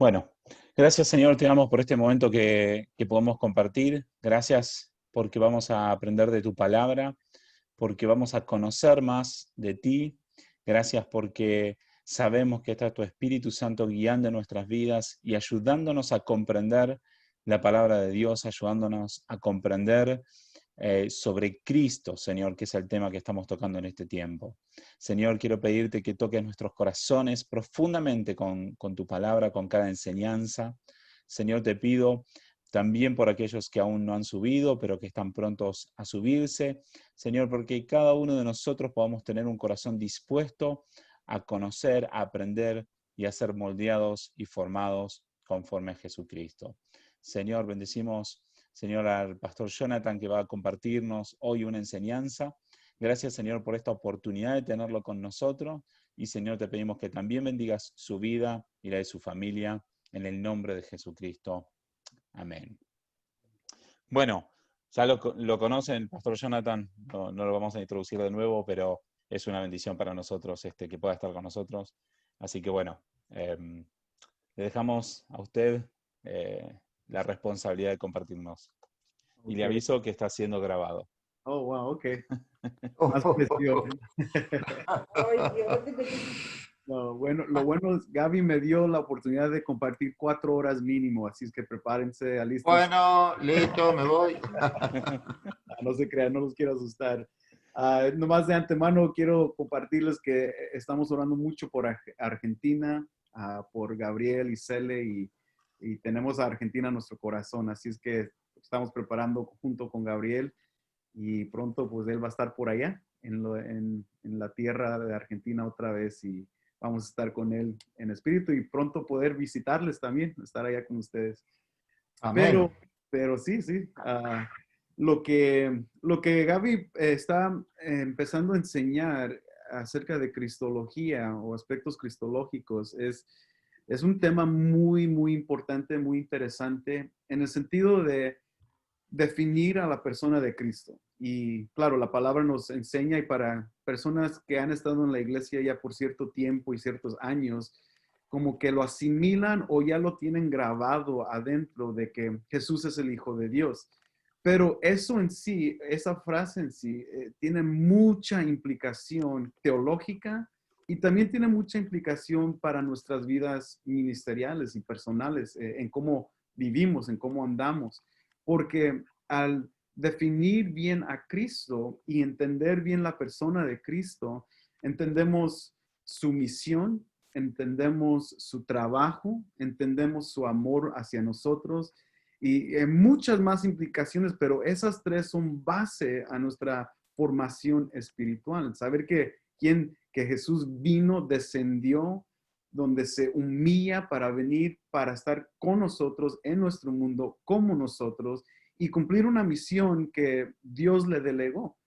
Bueno, gracias Señor, te damos por este momento que podemos compartir. Gracias porque vamos a aprender de tu palabra, porque vamos a conocer más de ti. Gracias porque sabemos que está tu Espíritu Santo guiando nuestras vidas y ayudándonos a comprender la palabra de Dios, ayudándonos a comprender sobre Cristo, Señor, que es el tema que estamos tocando en este tiempo. Señor, quiero pedirte que toques nuestros corazones profundamente con tu palabra, con cada enseñanza. Señor, te pido también por aquellos que aún no han subido, pero que están prontos a subirse. Señor, porque cada uno de nosotros podamos tener un corazón dispuesto a conocer, a aprender y a ser moldeados y formados conforme a Jesucristo. Señor, bendecimos, Señor, al pastor Jonathan que va a compartirnos hoy una enseñanza. Gracias, Señor, por esta oportunidad de tenerlo con nosotros. Y, Señor, te pedimos que también bendigas su vida y la de su familia en el nombre de Jesucristo. Amén. Bueno, ya lo conocen, Pastor Jonathan, no lo vamos a introducir de nuevo, pero es una bendición para nosotros que pueda estar con nosotros. Así que bueno, le dejamos a usted la responsabilidad de compartirnos. Y le Ok. aviso que está siendo grabado. Oh, wow, ok. Más Oh, presión. Ay, Dios. No, bueno, lo bueno es Gaby me dio la oportunidad de compartir 4 horas mínimo, así es que prepárense, alistos. bueno, listo, me voy. No se crean, no los quiero asustar. Nomás de antemano quiero compartirles que estamos orando mucho por Argentina, por Gabriel y Cele, y tenemos a Argentina en nuestro corazón, así es que estamos preparando junto con Gabriel y pronto pues él va a estar por allá en la tierra de Argentina otra vez y vamos a estar con él en espíritu y pronto poder visitarles también, estar allá con ustedes. Amén. Pero sí, sí. Lo que Gaby está empezando a enseñar acerca de cristología o aspectos cristológicos es un tema muy, muy importante, muy interesante en el sentido de definir a la persona de Cristo. Y claro, la palabra nos enseña y para personas que han estado en la iglesia ya por cierto tiempo y ciertos años, como que lo asimilan o ya lo tienen grabado adentro de que Jesús es el Hijo de Dios. Pero eso en sí, esa frase en sí, tiene mucha implicación teológica y también tiene mucha implicación para nuestras vidas ministeriales y personales, en cómo vivimos, en cómo andamos. Porque al definir bien a Cristo y entender bien la persona de Cristo, entendemos su misión, entendemos su trabajo, entendemos su amor hacia nosotros y muchas más implicaciones, pero esas tres son base a nuestra formación espiritual. Saber que Jesús vino, descendió, donde se humilla para venir, para estar con nosotros en nuestro mundo, como nosotros, y cumplir una misión que Dios le delegó.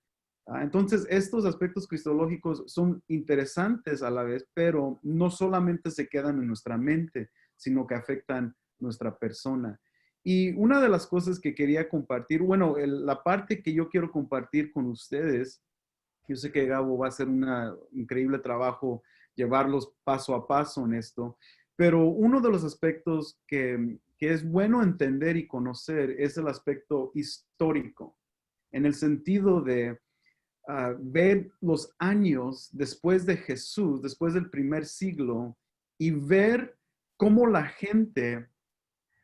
Entonces, estos aspectos cristológicos son interesantes a la vez, pero no solamente se quedan en nuestra mente, sino que afectan nuestra persona. Y una de las cosas que quería compartir, bueno, la parte que yo quiero compartir con ustedes, yo sé que Gabo va a hacer un increíble trabajo llevarlos paso a paso en esto, pero uno de los aspectos que es bueno entender y conocer es el aspecto histórico, en el sentido de ver los años después de Jesús, después del primer siglo, y ver cómo la gente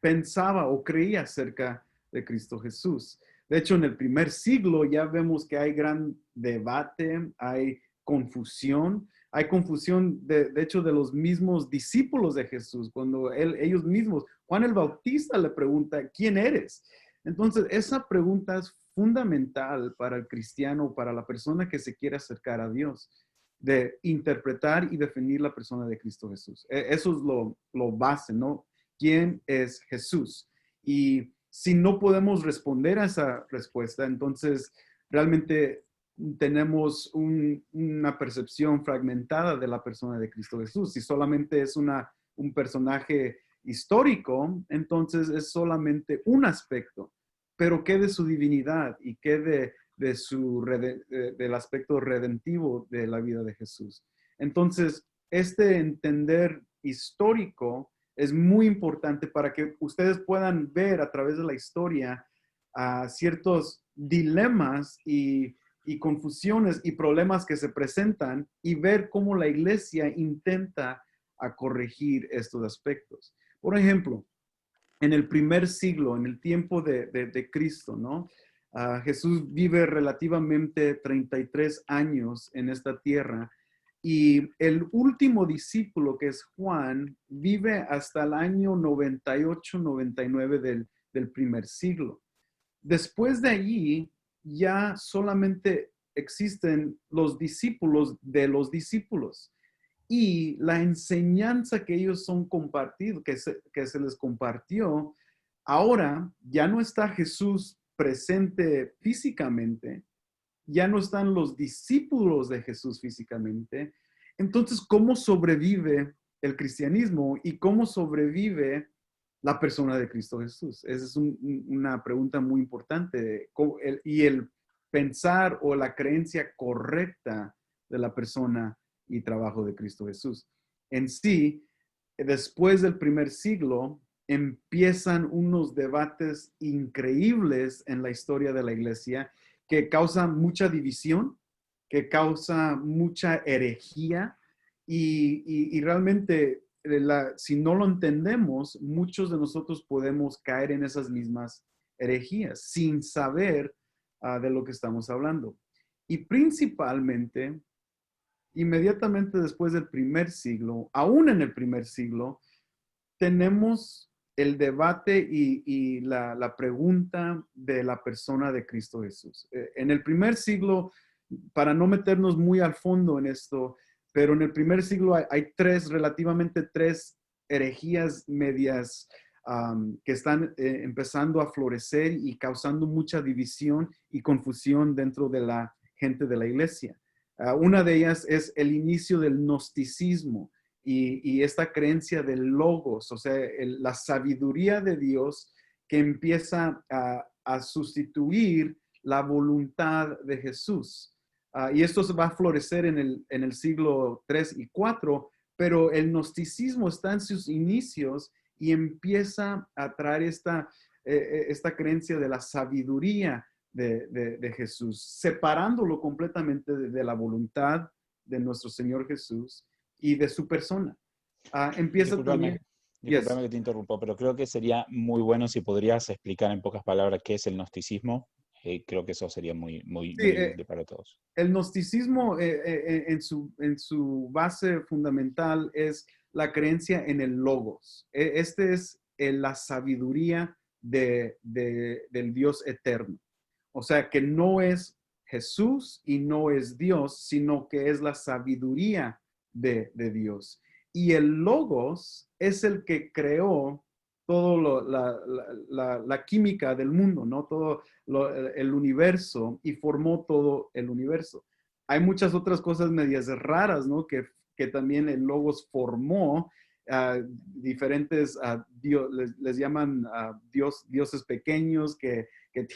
pensaba o creía acerca de Cristo Jesús. De hecho, en el primer siglo ya vemos que hay gran debate, hay confusión de hecho de los mismos discípulos de Jesús, cuando ellos mismos, Juan el Bautista le pregunta, ¿quién eres? Entonces, esa pregunta es fundamental para el cristiano, para la persona que se quiere acercar a Dios, de interpretar y definir la persona de Cristo Jesús. Eso es lo base, ¿no? ¿Quién es Jesús? Y si no podemos responder a esa respuesta, entonces realmente tenemos una percepción fragmentada de la persona de Cristo Jesús. Si solamente es un personaje histórico, entonces es solamente un aspecto. Pero ¿qué de su divinidad y qué del aspecto redentivo de la vida de Jesús? Entonces, este entender histórico es muy importante para que ustedes puedan ver a través de la historia ciertos dilemas y confusiones y problemas que se presentan y ver cómo la iglesia intenta a corregir estos aspectos. Por ejemplo, en el primer siglo, en el tiempo de Cristo, ¿no? Jesús vive relativamente 33 años en esta tierra y el último discípulo, que es Juan, vive hasta el año 98, 99 del primer siglo. Después de allí, ya solamente existen los discípulos de los discípulos y la enseñanza que ellos son compartidos, que se les compartió, ahora ya no está Jesús presente físicamente, ya no están los discípulos de Jesús físicamente. Entonces, ¿cómo sobrevive el cristianismo y cómo sobrevive la persona de Cristo Jesús? Esa es una pregunta muy importante. Y el pensar o la creencia correcta de la persona y trabajo de Cristo Jesús. En sí, después del primer siglo, empiezan unos debates increíbles en la historia de la iglesia que causan mucha división, que causa mucha herejía y realmente si no lo entendemos, muchos de nosotros podemos caer en esas mismas herejías sin saber de lo que estamos hablando. Y principalmente, inmediatamente después del primer siglo, aún en el primer siglo, tenemos el debate y la pregunta de la persona de Cristo Jesús. En el primer siglo, para no meternos muy al fondo en esto, pero en el primer siglo hay relativamente tres herejías medias que están empezando a florecer y causando mucha división y confusión dentro de la gente de la iglesia. Una de ellas es el inicio del gnosticismo y esta creencia del logos, o sea, la sabiduría de Dios que empieza a sustituir la voluntad de Jesús. Y esto se va a florecer en el siglo III y IV, pero el gnosticismo está en sus inicios y empieza a traer esta creencia de la sabiduría de Jesús, separándolo completamente de la voluntad de nuestro Señor Jesús y de su persona. Empieza Discúlpame, también. discúlpame que te interrumpo, pero creo que sería muy bueno si podrías explicar en pocas palabras qué es el gnosticismo. Creo que eso sería muy Sí, útil para todos. el gnosticismo en su base fundamental es la creencia en el logos. Este es la sabiduría del Dios eterno. O sea, que no es Jesús y no es Dios, sino que es la sabiduría de Dios. Y el logos es el que creó todo la química del mundo, ¿no? Todo el universo y formó todo el universo. Hay muchas otras cosas medias raras, ¿no? Que también el logos formó. Diferentes les llaman dioses pequeños que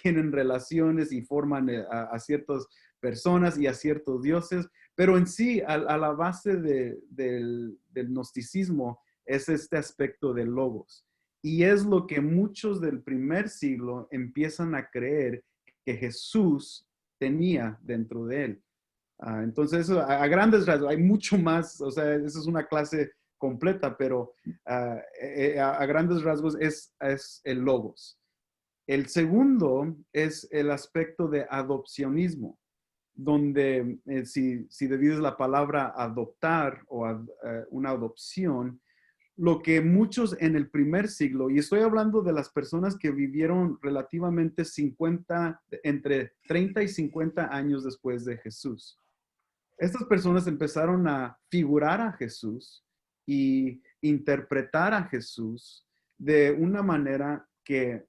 tienen relaciones y forman a ciertas personas y a ciertos dioses, pero en sí, a la base del gnosticismo es este aspecto del logos. Y es lo que muchos del primer siglo empiezan a creer que Jesús tenía dentro de él. Entonces, a grandes rasgos, hay mucho más, o sea, esa es una clase completa, pero a grandes rasgos es el logos. El segundo es el aspecto de adopcionismo, donde si divides la palabra adoptar o una adopción, lo que muchos en el primer siglo, y estoy hablando de las personas que vivieron relativamente entre 30 y 50 años después de Jesús. Estas personas empezaron a figurar a Jesús y interpretar a Jesús de una manera que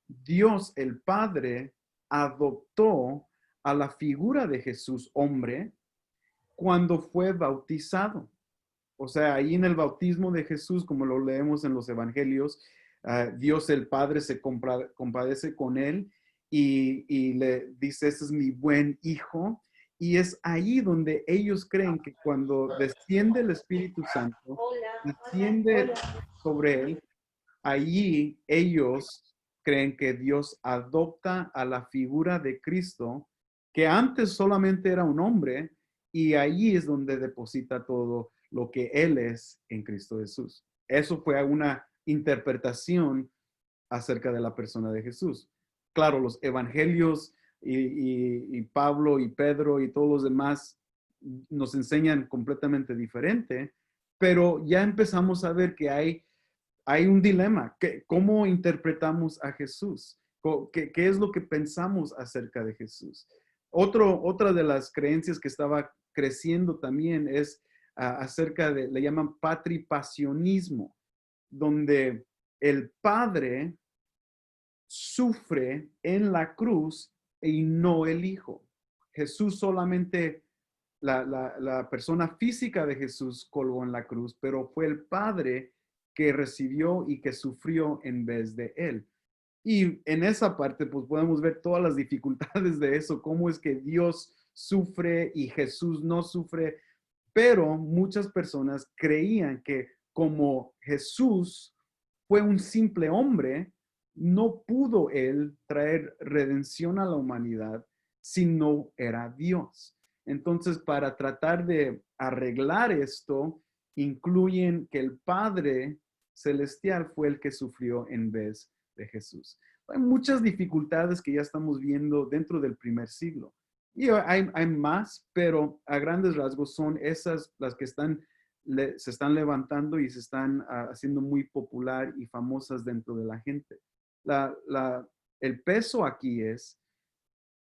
Dios el Padre adoptó a la figura de Jesús, hombre, cuando fue bautizado. O sea, ahí en el bautismo de Jesús, como lo leemos en los evangelios, Dios el Padre se compadece con él y le dice, este es mi buen hijo. Y es ahí donde ellos creen que cuando desciende el Espíritu Santo, desciende sobre él, allí ellos creen que Dios adopta a la figura de Cristo, que antes solamente era un hombre, y allí es donde deposita todo lo que Él es en Cristo Jesús. Eso fue una interpretación acerca de la persona de Jesús. Claro, los evangelios y Pablo y Pedro y todos los demás nos enseñan completamente diferente, pero ya empezamos a ver que hay un dilema. ¿Cómo interpretamos a Jesús? ¿Qué es lo que pensamos acerca de Jesús? Otra de las creencias que estaba creciendo también es acerca de, le llaman patripasionismo, donde el Padre sufre en la cruz y no el Hijo. Jesús solamente, la persona física de Jesús colgó en la cruz, pero fue el Padre que recibió y que sufrió en vez de él. Y en esa parte, pues podemos ver todas las dificultades de eso, cómo es que Dios sufre y Jesús no sufre, pero muchas personas creían que como Jesús fue un simple hombre, no pudo él traer redención a la humanidad si no era Dios. Entonces, para tratar de arreglar esto, incluyen que el Padre Celestial fue el que sufrió en vez de Jesús. Hay muchas dificultades que ya estamos viendo dentro del primer siglo. Y hay más, pero a grandes rasgos son esas las que se están levantando y se están haciendo muy popular y famosas dentro de la gente. El peso aquí es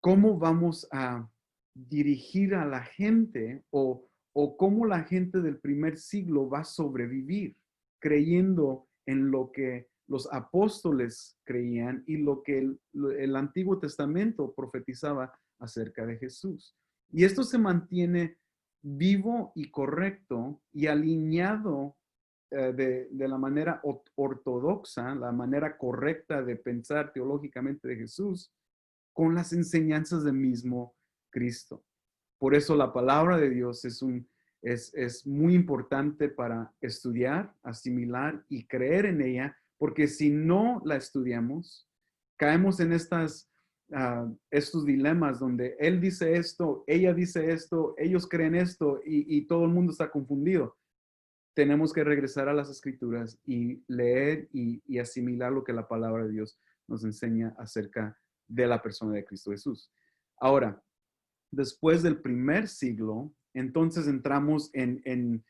cómo vamos a dirigir a la gente o cómo la gente del primer siglo va a sobrevivir creyendo en lo que los apóstoles creían y lo que el Antiguo Testamento profetizaba acerca de Jesús. Y esto se mantiene vivo y correcto y alineado de la manera ortodoxa, la manera correcta de pensar teológicamente de Jesús, con las enseñanzas del mismo Cristo. Por eso la palabra de Dios es muy importante para estudiar, asimilar y creer en ella, porque si no la estudiamos, caemos en estos dilemas donde él dice esto, ella dice esto, ellos creen esto y todo el mundo está confundido. Tenemos que regresar a las escrituras y leer y asimilar lo que la palabra de Dios nos enseña acerca de la persona de Cristo Jesús. Ahora, después del primer siglo, entonces entramos en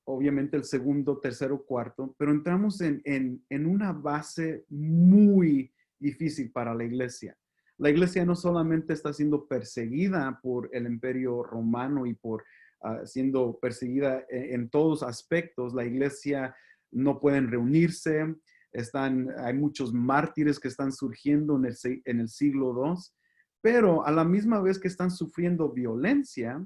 obviamente el segundo, tercero, cuarto, pero entramos en una base muy difícil para la iglesia. La iglesia no solamente está siendo perseguida por el imperio romano y siendo perseguida en todos aspectos. La iglesia no pueden reunirse, hay muchos mártires que están surgiendo en el siglo II, pero a la misma vez que están sufriendo violencia,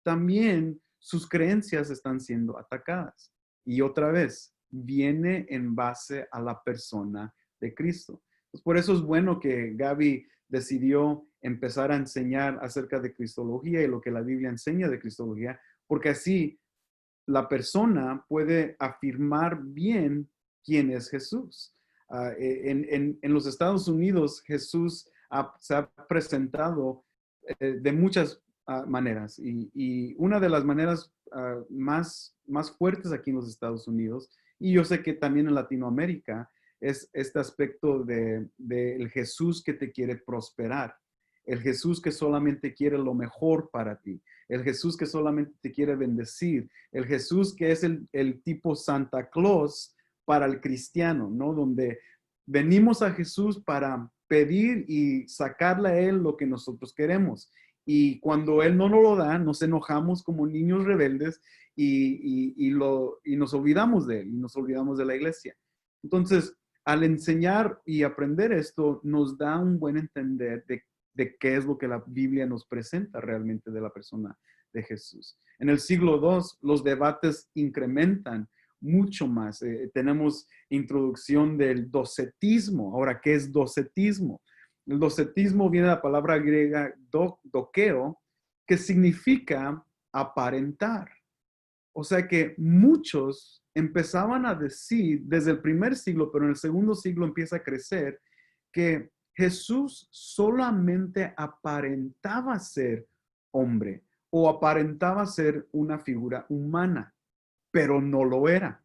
también sus creencias están siendo atacadas. Y otra vez, viene en base a la persona de Cristo. Pues por eso es bueno que Gaby decidió empezar a enseñar acerca de Cristología y lo que la Biblia enseña de Cristología, porque así la persona puede afirmar bien quién es Jesús. En los Estados Unidos, Jesús se ha presentado de muchas maneras y una de las maneras más fuertes aquí en los Estados Unidos, y yo sé que también en Latinoamérica, es este aspecto del Jesús que te quiere prosperar, el Jesús que solamente quiere lo mejor para ti, el Jesús que solamente te quiere bendecir, el Jesús que es el tipo Santa Claus para el cristiano, ¿no? Donde venimos a Jesús para pedir y sacarle a Él lo que nosotros queremos. Y cuando Él no nos lo da, nos enojamos como niños rebeldes y nos olvidamos de Él y nos olvidamos de la iglesia. Entonces, al enseñar y aprender esto, nos da un buen entender de qué es lo que la Biblia nos presenta realmente de la persona de Jesús. En el siglo II, los debates incrementan mucho más. Tenemos introducción del docetismo. Ahora, ¿qué es docetismo? El docetismo viene de la palabra griega dokeo, que significa aparentar. O sea que muchos empezaban a decir desde el primer siglo, pero en el segundo siglo empieza a crecer, que Jesús solamente aparentaba ser hombre o aparentaba ser una figura humana, pero no lo era.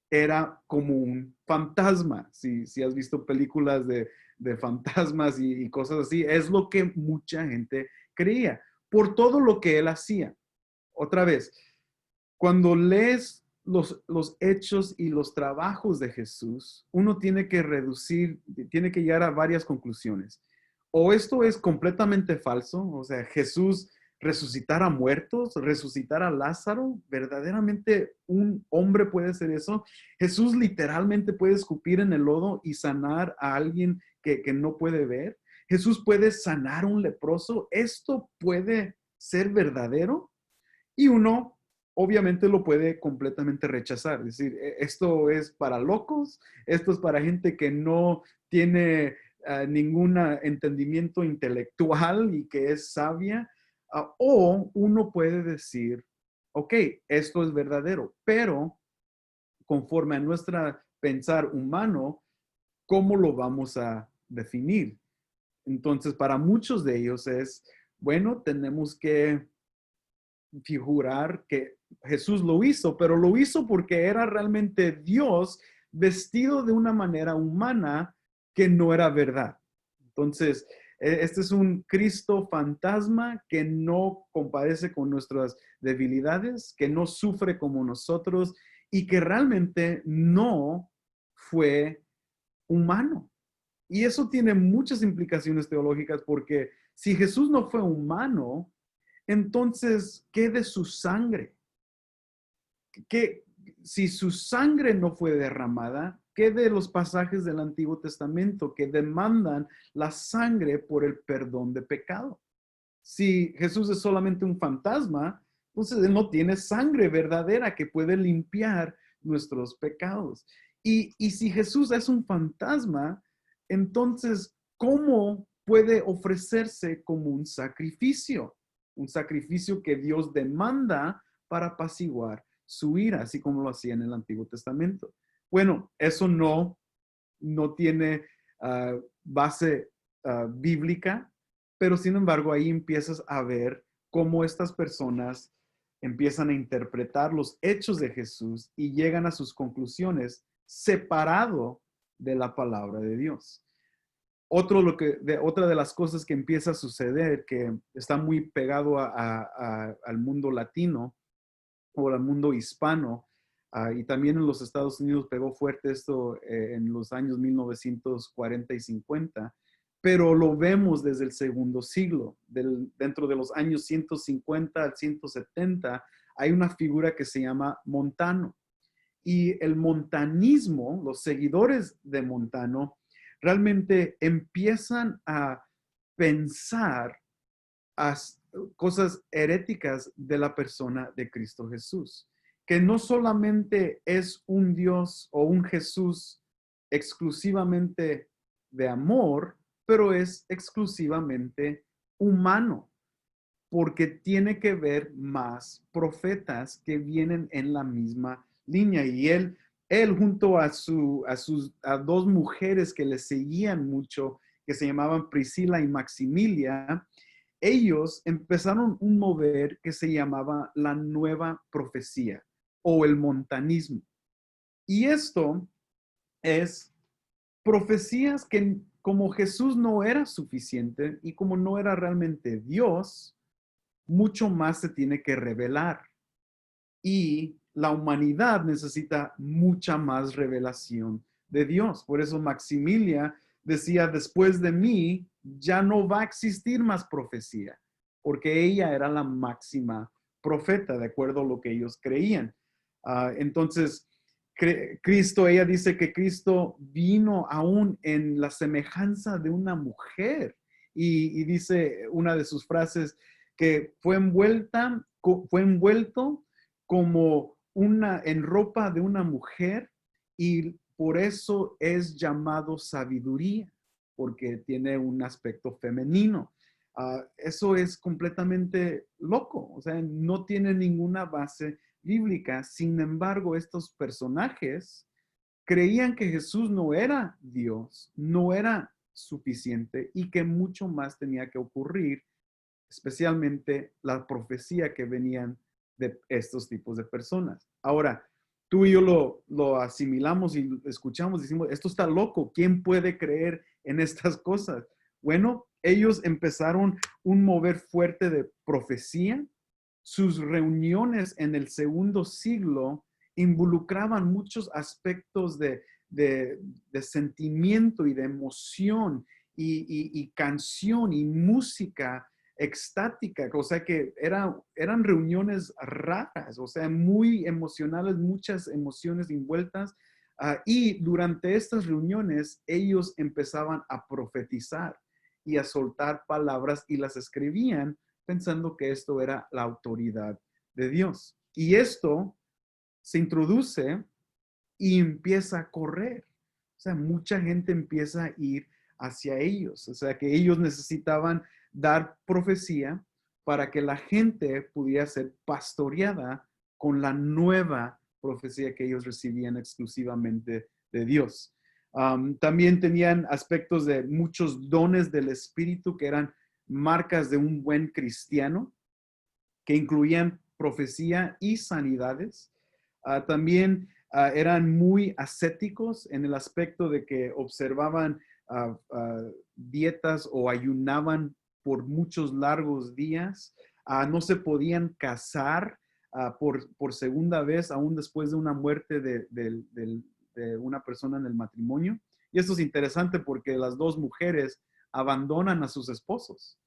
Era como un fantasma. Si has visto películas de fantasmas y cosas así, es lo que mucha gente creía por todo lo que él hacía. Otra vez, cuando lees los hechos y los trabajos de Jesús, uno tiene que tiene que llegar a varias conclusiones. O esto es completamente falso, o sea, Jesús resucitar a muertos, resucitar a Lázaro, verdaderamente un hombre puede hacer eso. Jesús literalmente puede escupir en el lodo y sanar a alguien que no puede ver. Jesús puede sanar a un leproso. ¿Esto puede ser verdadero? Y uno obviamente lo puede completamente rechazar. Es decir, esto es para locos, esto es para gente que no tiene ningún entendimiento intelectual y que es sabia. O uno puede decir, ok, esto es verdadero, pero conforme a nuestro pensar humano, ¿cómo lo vamos a definir? Entonces, para muchos de ellos es, bueno, tenemos que figurar que Jesús lo hizo, pero lo hizo porque era realmente Dios vestido de una manera humana que no era verdad. Entonces, este es un Cristo fantasma que no compadece con nuestras debilidades, que no sufre como nosotros y que realmente no fue humano. Y eso tiene muchas implicaciones teológicas porque si Jesús no fue humano, entonces, ¿qué de su sangre? Si su sangre no fue derramada, ¿qué de los pasajes del Antiguo Testamento que demandan la sangre por el perdón de pecado? Si Jesús es solamente un fantasma, entonces él no tiene sangre verdadera que puede limpiar nuestros pecados. Y si Jesús es un fantasma, entonces, ¿cómo puede ofrecerse como un sacrificio? Un sacrificio que Dios demanda para apaciguar su ira, así como lo hacía en el Antiguo Testamento. Bueno, eso no tiene base bíblica, pero sin embargo ahí empiezas a ver cómo estas personas empiezan a interpretar los hechos de Jesús y llegan a sus conclusiones separado de la palabra de Dios. Otra de las cosas que empieza a suceder, que está muy pegado al mundo latino o al mundo hispano, y también en los Estados Unidos pegó fuerte esto en los años 1940 y 50, pero lo vemos desde el segundo siglo. Dentro de los años 150 al 170 hay una figura que se llama Montano. Y el montanismo, los seguidores de Montano, realmente empiezan a pensar cosas heréticas de la persona de Cristo Jesús, que no solamente es un Dios o un Jesús exclusivamente de amor, pero es exclusivamente humano, porque tiene que ver más profetas que vienen en la misma línea. Y él junto a dos mujeres que le seguían mucho, que se llamaban Priscila y Maximilia, ellos empezaron un mover que se llamaba la nueva profecía o el montanismo. Y esto es profecías que como Jesús no era suficiente y como no era realmente Dios, mucho más se tiene que revelar. Y la humanidad necesita mucha más revelación de Dios. Por eso Maximilia decía, después de mí ya no va a existir más profecía, porque ella era la máxima profeta, de acuerdo a lo que ellos creían. Entonces, Cristo, ella dice que Cristo vino aún en la semejanza de una mujer. Y dice una de sus frases que fue envuelto como en ropa de una mujer y por eso es llamado sabiduría, porque tiene un aspecto femenino. Eso es completamente loco, o sea, no tiene ninguna base bíblica. Sin embargo, estos personajes creían que Jesús no era Dios, no era suficiente y que mucho más tenía que ocurrir, especialmente la profecía que venían de estos tipos de personas. Ahora, tú y yo lo asimilamos y escuchamos, decimos, esto está loco, ¿quién puede creer en estas cosas? Bueno, ellos empezaron un mover fuerte de profecía. Sus reuniones en el segundo siglo involucraban muchos aspectos de sentimiento y de emoción y canción y música extática, o sea que eran reuniones raras, o sea, muy emocionales, muchas emociones envueltas. Y durante estas reuniones ellos empezaban a profetizar y a soltar palabras y las escribían pensando que esto era la autoridad de Dios. Y esto se introduce y empieza a correr. O sea, mucha gente empieza a ir hacia ellos. O sea, que ellos necesitaban dar profecía para que la gente pudiera ser pastoreada con la nueva profecía que ellos recibían exclusivamente de Dios. También tenían aspectos de muchos dones del Espíritu que eran marcas de un buen cristiano, que incluían profecía y sanidades. También eran muy ascéticos en el aspecto de que observaban dietas o ayunaban por muchos largos días. No se podían casar por segunda vez, aún después de una muerte de una persona en el matrimonio. Y esto es interesante porque las dos mujeres abandonan a sus esposos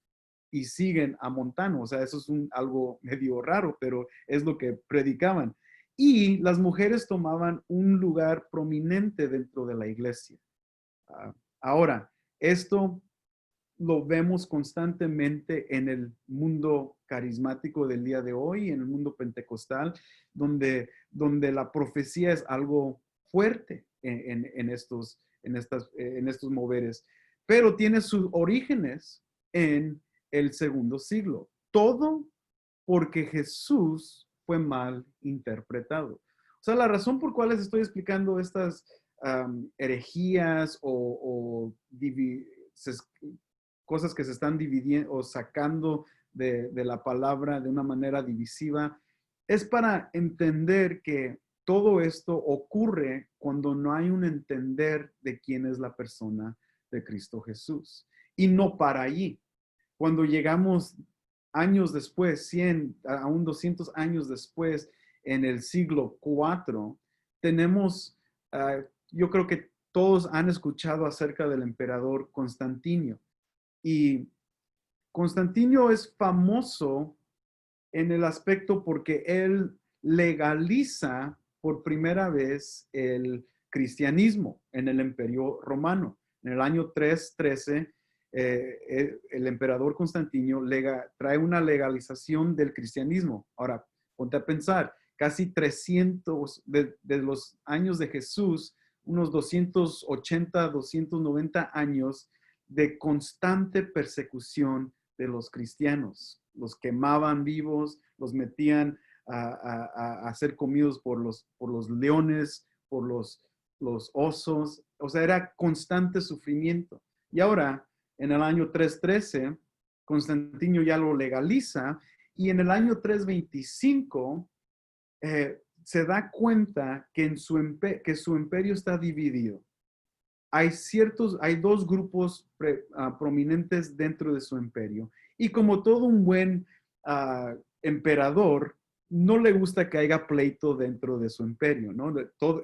y siguen a Montano. O sea, eso es algo medio raro, pero es lo que predicaban. Y las mujeres tomaban un lugar prominente dentro de la iglesia. Ahora, esto lo vemos constantemente en el mundo carismático del día de hoy, en el mundo pentecostal, donde la profecía es algo fuerte en estos moveres, pero tiene sus orígenes en el segundo siglo. Todo porque Jesús fue mal interpretado. O sea, la razón por cual les estoy explicando estas herejías o cosas que se están dividiendo o sacando de la palabra de una manera divisiva, es para entender que todo esto ocurre cuando no hay un entender de quién es la persona de Cristo Jesús. Y no para allí. Cuando llegamos años después, 100, aún 200 años después, en el siglo IV, tenemos, yo creo que todos han escuchado acerca del emperador Constantino. Y Constantino es famoso en el aspecto porque él legaliza por primera vez el cristianismo en el Imperio Romano. En el año 313, el emperador Constantino trae una legalización del cristianismo. Ahora, ponte a pensar, casi 300 de los años de Jesús, unos 280, 290 años de constante persecución de los cristianos. Los quemaban vivos, los metían a ser comidos por los leones, por los osos. O sea, era constante sufrimiento. Y ahora, en el año 313, Constantino ya lo legaliza y en el año 325 se da cuenta que su imperio está dividido. Hay dos grupos prominentes dentro de su imperio. Y como todo un buen emperador, no le gusta que haya pleito dentro de su imperio, ¿no?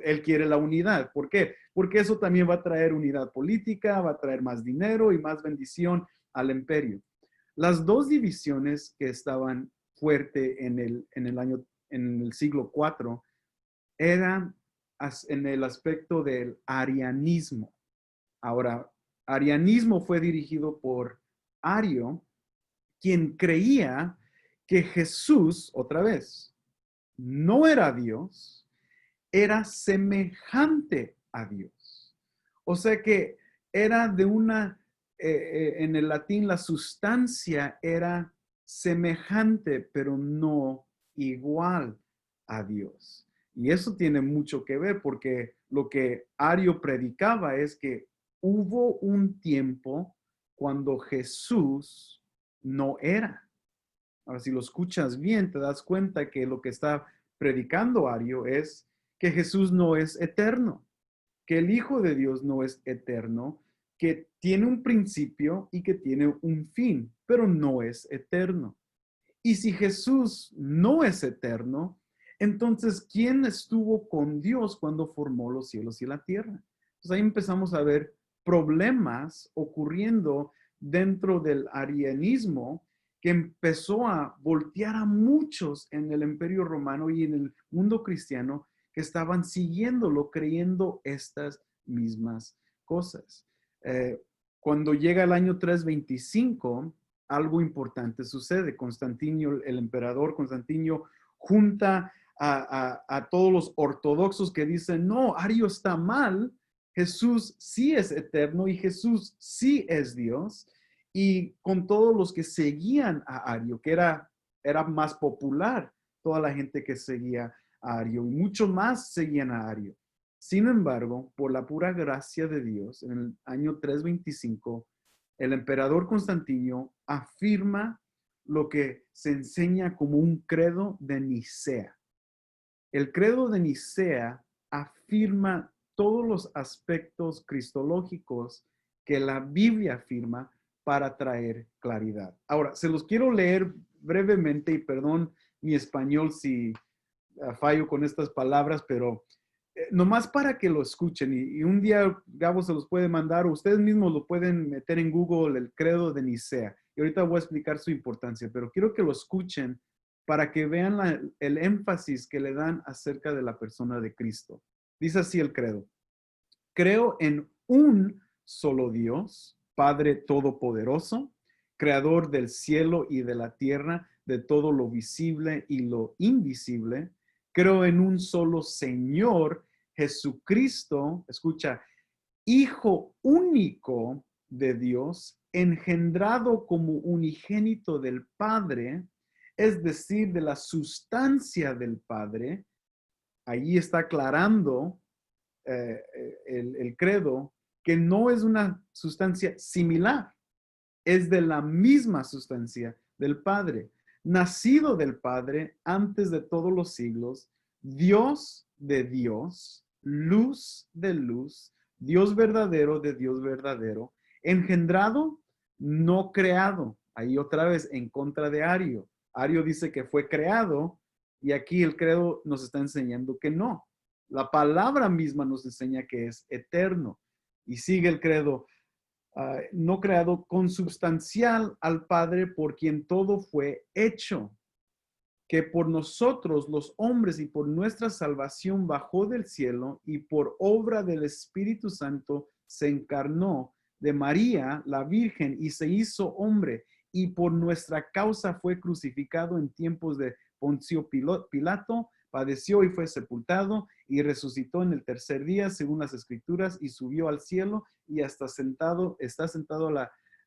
Él quiere la unidad. ¿Por qué? Porque eso también va a traer unidad política, va a traer más dinero y más bendición al imperio. Las dos divisiones que estaban fuerte en el siglo IV eran en el aspecto del arianismo. Ahora, arianismo fue dirigido por Ario, quien creía que Jesús, otra vez, no era Dios, era semejante a Dios. O sea que era de una en el latín la sustancia era semejante, pero no igual a Dios. Y eso tiene mucho que ver porque lo que Ario predicaba es que hubo un tiempo cuando Jesús no era. Ahora, si lo escuchas bien, te das cuenta que lo que está predicando Ario es que Jesús no es eterno, que el Hijo de Dios no es eterno, que tiene un principio y que tiene un fin, pero no es eterno. Y si Jesús no es eterno, entonces, ¿quién estuvo con Dios cuando formó los cielos y la tierra? Entonces ahí empezamos a ver problemas ocurriendo dentro del arianismo que empezó a voltear a muchos en el Imperio Romano y en el mundo cristiano que estaban siguiéndolo, creyendo estas mismas cosas. Cuando llega el año 325, algo importante sucede. Constantino, el emperador Constantino, junta a todos los ortodoxos que dicen, no, Ario está mal, Jesús sí es eterno y Jesús sí es Dios. Y con todos los que seguían a Ario, que era más popular, toda la gente que seguía a Ario, y mucho más seguían a Ario. Sin embargo, por la pura gracia de Dios, en el año 325, el emperador Constantino afirma lo que se enseña como un credo de Nicea. El credo de Nicea afirma todos los aspectos cristológicos que la Biblia afirma para traer claridad. Ahora, se los quiero leer brevemente y perdón mi español si fallo con estas palabras, pero nomás para que lo escuchen y un día Gabo se los puede mandar o ustedes mismos lo pueden meter en Google, el credo de Nicea. Y ahorita voy a explicar su importancia, pero quiero que lo escuchen para que vean el énfasis que le dan acerca de la persona de Cristo. Dice así el credo: creo en un solo Dios, Padre Todopoderoso, Creador del cielo y de la tierra, de todo lo visible y lo invisible. Creo en un solo Señor, Jesucristo, escucha, Hijo único de Dios, engendrado como unigénito del Padre, es decir, de la sustancia del Padre. Allí está aclarando el credo que no es una sustancia similar, es de la misma sustancia del Padre, nacido del Padre antes de todos los siglos, Dios de Dios, luz de luz, Dios verdadero de Dios verdadero, engendrado, no creado. Ahí otra vez en contra de Ario. Ario dice que fue creado y aquí el credo nos está enseñando que no. La palabra misma nos enseña que es eterno. Y sigue el credo, no creado, consubstancial al Padre por quien todo fue hecho, que por nosotros los hombres y por nuestra salvación bajó del cielo y por obra del Espíritu Santo se encarnó de María, la Virgen, y se hizo hombre, y por nuestra causa fue crucificado en tiempos de Poncio Pilato, padeció y fue sepultado y resucitó en el tercer día según las escrituras y subió al cielo y está sentado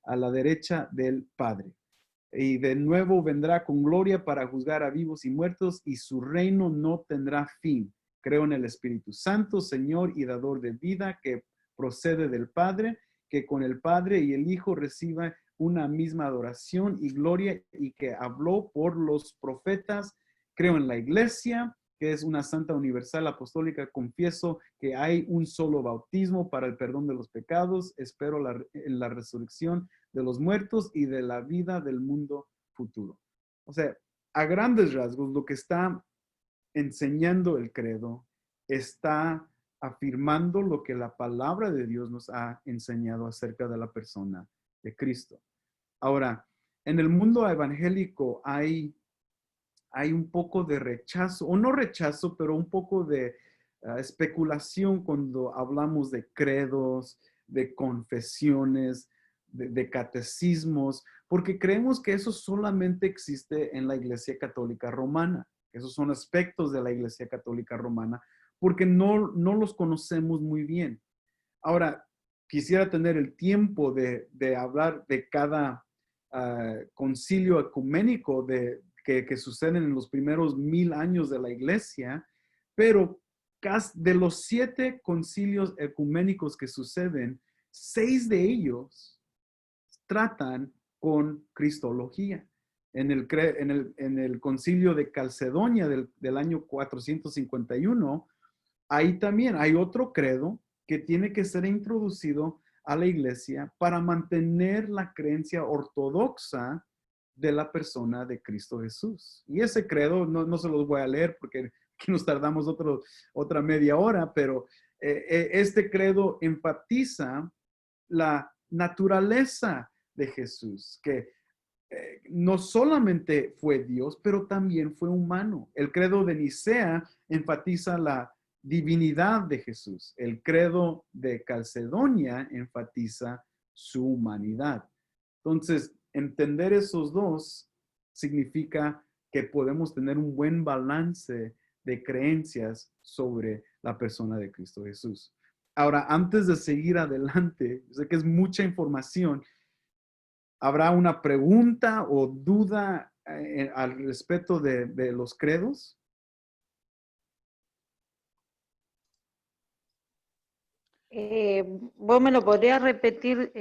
a la derecha del Padre. Y de nuevo vendrá con gloria para juzgar a vivos y muertos y su reino no tendrá fin. Creo en el Espíritu Santo, Señor y dador de vida que procede del Padre, que con el Padre y el Hijo reciba una misma adoración y gloria y que habló por los profetas. Creo en la iglesia, que es una santa universal apostólica. Confieso que hay un solo bautismo para el perdón de los pecados. Espero en la resurrección de los muertos y de la vida del mundo futuro. O sea, a grandes rasgos, lo que está enseñando el credo está afirmando lo que la palabra de Dios nos ha enseñado acerca de la persona de Cristo. Ahora, en el mundo evangélico hay un poco de rechazo, o no rechazo, pero un poco de especulación cuando hablamos de credos, de confesiones, de catecismos, porque creemos que eso solamente existe en la Iglesia Católica Romana. Esos son aspectos de la Iglesia Católica Romana, porque no los conocemos muy bien. Ahora, quisiera tener el tiempo de hablar de cada concilio ecuménico que suceden en los primeros 1000 años de la iglesia, pero de los 7 concilios ecuménicos que suceden, 6 de ellos tratan con cristología. En el concilio de Calcedonia del año 451, ahí también hay otro credo que tiene que ser introducido a la iglesia para mantener la creencia ortodoxa de la persona de Cristo Jesús. Y ese credo, no se los voy a leer porque aquí nos tardamos otra media hora, pero este credo enfatiza la naturaleza de Jesús, que no solamente fue Dios, pero también fue humano. El credo de Nicea enfatiza la divinidad de Jesús. El credo de Calcedonia enfatiza su humanidad. Entonces, entender esos dos significa que podemos tener un buen balance de creencias sobre la persona de Cristo Jesús. Ahora, antes de seguir adelante, sé que es mucha información. ¿Habrá una pregunta o duda al respecto de los credos? ¿Vos me lo podrías repetir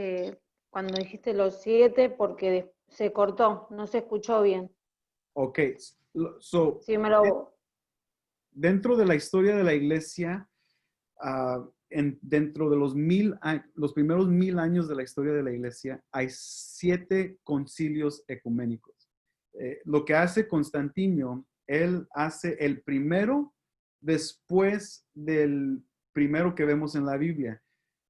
cuando dijiste los 7? Porque se cortó, no se escuchó bien. Ok. Sí, dentro de la historia de la iglesia, dentro de los primeros 1000 años de la historia de la iglesia, hay 7 concilios ecuménicos. Lo que hace Constantino, él hace el primero después del primero que vemos en la Biblia.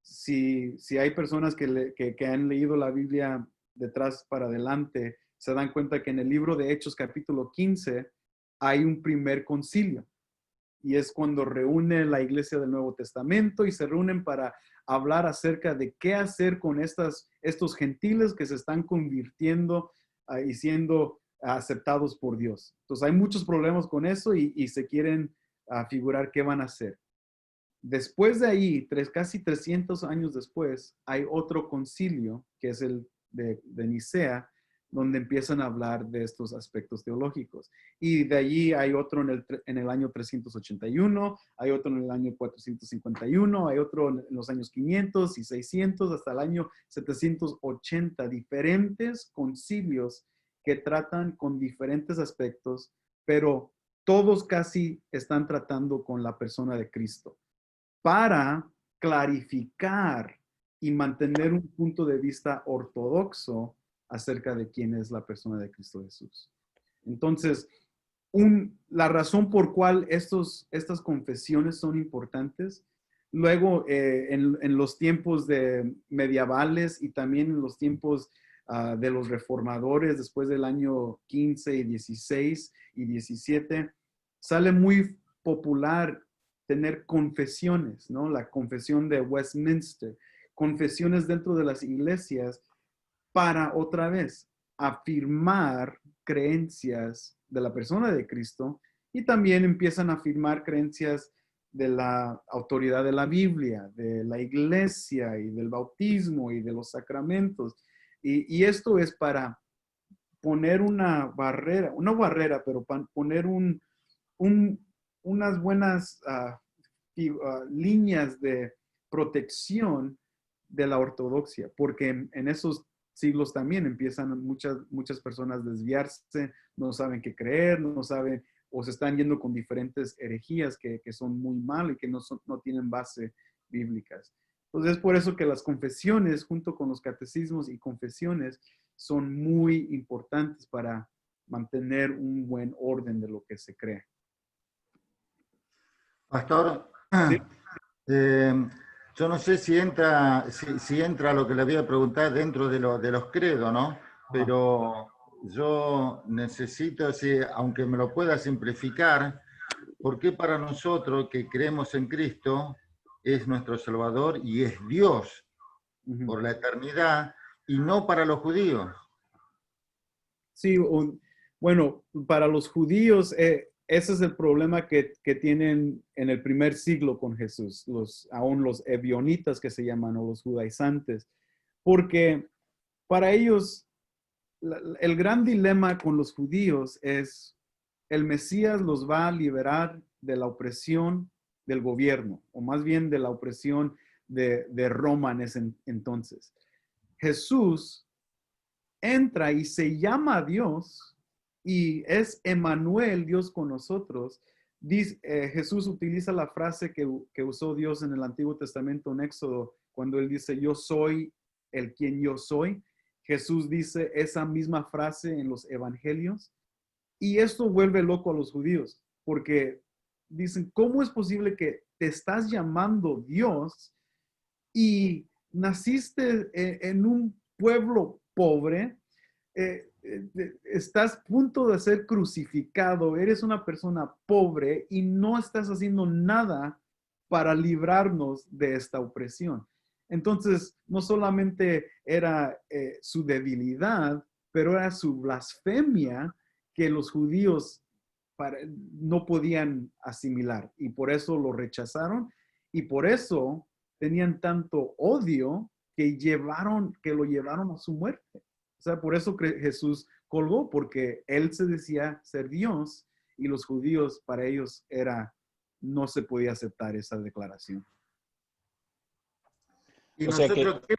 Si hay personas que han leído la Biblia detrás para adelante, se dan cuenta que en el libro de Hechos capítulo 15 hay un primer concilio. Y es cuando reúne la iglesia del Nuevo Testamento y se reúnen para hablar acerca de qué hacer con estos gentiles que se están convirtiendo y siendo aceptados por Dios. Entonces hay muchos problemas con eso y se quieren figurar qué van a hacer. Después de ahí, casi 300 años después, hay otro concilio, que es el de Nicea, donde empiezan a hablar de estos aspectos teológicos. Y de allí hay otro en el año 381, hay otro en el año 451, hay otro en los años 500 y 600, hasta el año 780, diferentes concilios que tratan con diferentes aspectos, pero todos casi están tratando con la persona de Cristo, para clarificar y mantener un punto de vista ortodoxo acerca de quién es la persona de Cristo Jesús. Entonces, la razón por cual estas confesiones son importantes, luego en los tiempos medievales y también en los tiempos de los reformadores, después del año 15 y 16 y 17, sale muy popular tener confesiones, ¿no? La confesión de Westminster, confesiones dentro de las iglesias para otra vez afirmar creencias de la persona de Cristo y también empiezan a afirmar creencias de la autoridad de la Biblia, de la iglesia y del bautismo y de los sacramentos. Y esto es para poner una barrera, pero para poner unas buenas líneas de protección de la ortodoxia, porque en esos siglos también empiezan muchas personas a desviarse, no saben qué creer, no saben, o se están yendo con diferentes herejías que son muy mal y que no tienen base bíblicas. Entonces es por eso que las confesiones, junto con los catecismos y confesiones, son muy importantes para mantener un buen orden de lo que se cree. Pastor, Sí. yo no sé si entra lo que le voy a preguntar dentro de los credos, ¿no? Pero yo necesito, aunque me lo pueda simplificar, ¿por qué para nosotros que creemos en Cristo es nuestro Salvador y es Dios por la eternidad y no para los judíos? Sí, bueno, para los judíos ese es el problema que tienen en el primer siglo con Jesús, aún los ebionitas que se llaman, o los judaizantes, porque para ellos el gran dilema con los judíos es el Mesías los va a liberar de la opresión del gobierno, o más bien de la opresión de Roma en ese entonces. Jesús entra y se llama a Dios y es Emmanuel, Dios con nosotros. Jesús utiliza la frase que usó Dios en el Antiguo Testamento en Éxodo, cuando él dice, yo soy el quien yo soy. Jesús dice esa misma frase en los evangelios. Y esto vuelve loco a los judíos, porque dicen, ¿cómo es posible que te estás llamando Dios y naciste en un pueblo pobre? Estás a punto de ser crucificado, eres una persona pobre y no estás haciendo nada para librarnos de esta opresión. Entonces, no solamente era su debilidad, pero era su blasfemia que los judíos no podían asimilar, y por eso lo rechazaron, y por eso tenían tanto odio que lo llevaron a su muerte. O sea, por eso Jesús colgó, porque él se decía ser Dios y los judíos, para ellos no se podía aceptar esa declaración. Y O sea nosotros, que,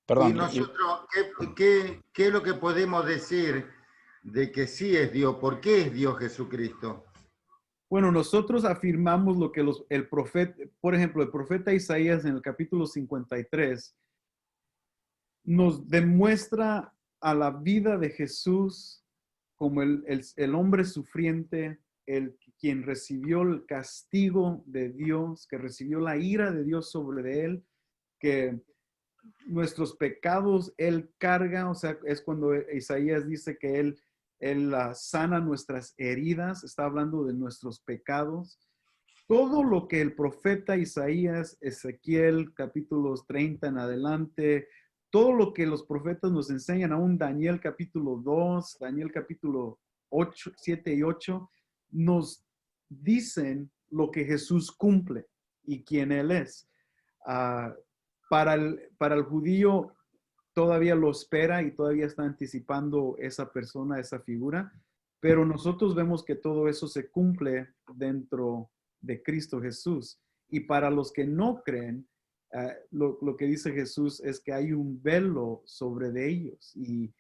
perdón, ¿qué es lo que podemos decir de que sí es Dios? ¿Por qué es Dios Jesucristo? Bueno, nosotros afirmamos lo que el profeta, por ejemplo, el profeta Isaías en el capítulo 53, nos demuestra a la vida de Jesús como el hombre sufriente, quien recibió el castigo de Dios, que recibió la ira de Dios sobre él, que nuestros pecados él carga. O sea, es cuando Isaías dice que él sana nuestras heridas, está hablando de nuestros pecados. Todo lo que el profeta Isaías, Ezequiel, capítulos 30 en adelante, todo lo que los profetas nos enseñan, aún Daniel capítulo 2, Daniel capítulo 8, 7 y 8, nos dicen lo que Jesús cumple y quién Él es. Para el judío todavía lo espera y todavía está anticipando esa persona, esa figura, pero nosotros vemos que todo eso se cumple dentro de Cristo Jesús. Y para los que no creen, lo que dice Jesús es que hay un velo sobre de ellos, y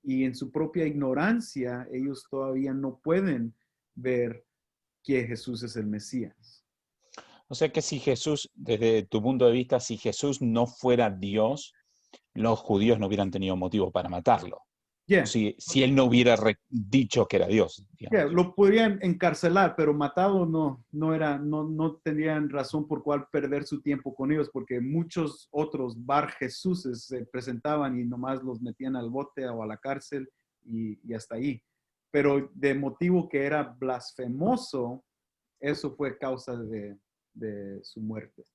en su propia ignorancia ellos todavía no pueden ver que Jesús es el Mesías. o sea que si Jesús, desde tu punto de vista, si Jesús no fuera Dios, los judíos no hubieran tenido motivo para matarlo. Yeah. Si él no hubiera dicho que era Dios. Yeah, lo podrían encarcelar, pero matado no tendrían razón por cual perder su tiempo con ellos, porque muchos otros Bar Jesuses se presentaban y nomás los metían al bote o a la cárcel y hasta ahí. Pero de motivo que era blasfemoso, eso fue causa de su muerte.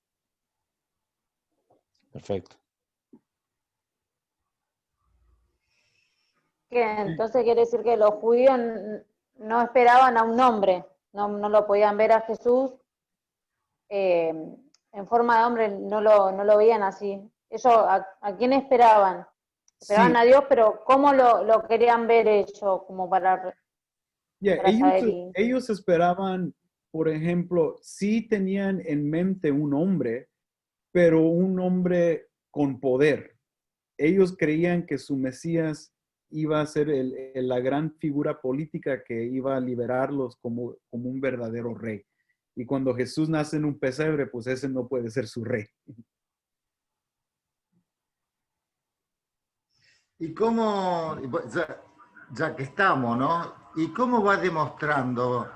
Perfecto. Que entonces quiere decir que los judíos no esperaban a un hombre, no lo podían ver a Jesús en forma de hombre, no lo veían así. Ellos, ¿a quién esperaban? Esperaban Sí. a Dios, pero ¿cómo lo querían ver ellos? Como para ellos esperaban, por ejemplo, sí tenían en mente un hombre, pero un hombre con poder. Ellos creían que su Mesías iba a ser la gran figura política que iba a liberarlos como un verdadero rey. Y cuando Jesús nace en un pesebre, pues ese no puede ser su rey. ¿Y cómo, ya que estamos, ¿no? ¿Y cómo va demostrando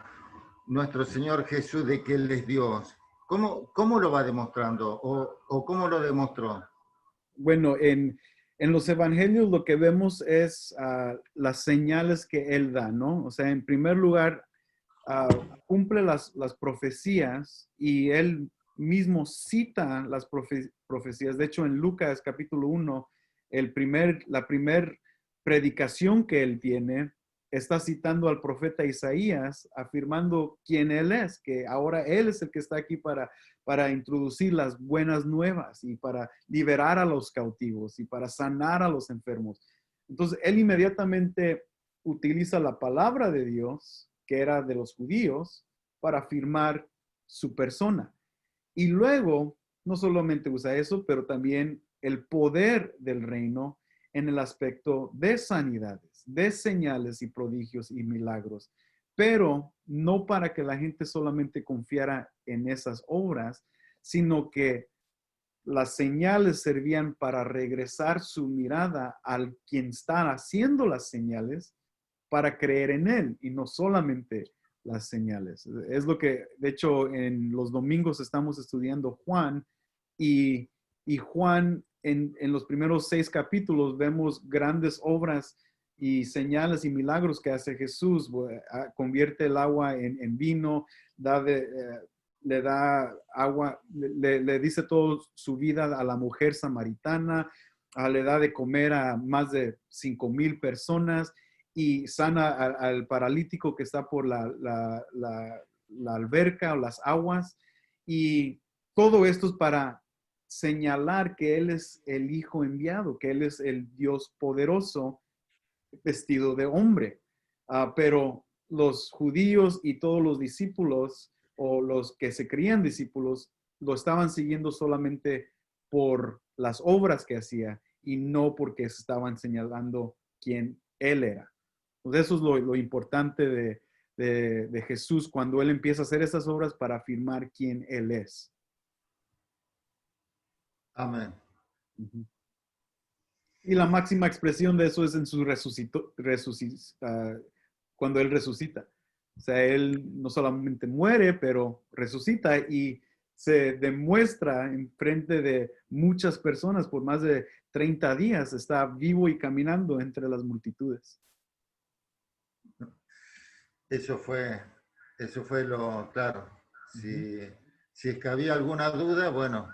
nuestro Señor Jesús de que Él es Dios? ¿Cómo lo va demostrando? ¿O cómo lo demostró? Bueno, en los evangelios lo que vemos es las señales que Él da, ¿no? O sea, en primer lugar, cumple las profecías, y Él mismo cita las profecías. De hecho, en Lucas capítulo 1, la primer predicación que Él tiene está citando al profeta Isaías, afirmando quién él es, que ahora él es el que está aquí para introducir las buenas nuevas y para liberar a los cautivos y para sanar a los enfermos. Entonces, él inmediatamente utiliza la palabra de Dios, que era de los judíos, para afirmar su persona. Y luego, no solamente usa eso, pero también el poder del reino en el aspecto de sanidades, de señales y prodigios y milagros, pero no para que la gente solamente confiara en esas obras, sino que las señales servían para regresar su mirada al quien está haciendo las señales para creer en él y no solamente las señales. Es lo que, de hecho, en los domingos estamos estudiando Juan y Juan en los primeros 6 capítulos vemos grandes obras y señales y milagros que hace Jesús. Convierte el agua en vino, le da agua, le dice toda su vida a la mujer samaritana, le da de comer a más de 5,000 personas y sana al paralítico que está por la alberca o las aguas. Y todo esto es para señalar que Él es el Hijo enviado, que Él es el Dios poderoso vestido de hombre. Pero los judíos y todos los discípulos o los que se creían discípulos lo estaban siguiendo solamente por las obras que hacía y no porque estaban señalando quién Él era. Entonces eso es lo importante de Jesús cuando Él empieza a hacer esas obras para afirmar quién Él es. Amén. Y la máxima expresión de eso es en su cuando Él resucita. O sea, Él no solamente muere, pero resucita y se demuestra en frente de muchas personas por más de 30 días. Está vivo y caminando entre las multitudes. Eso fue lo claro. Si es que había alguna duda, bueno,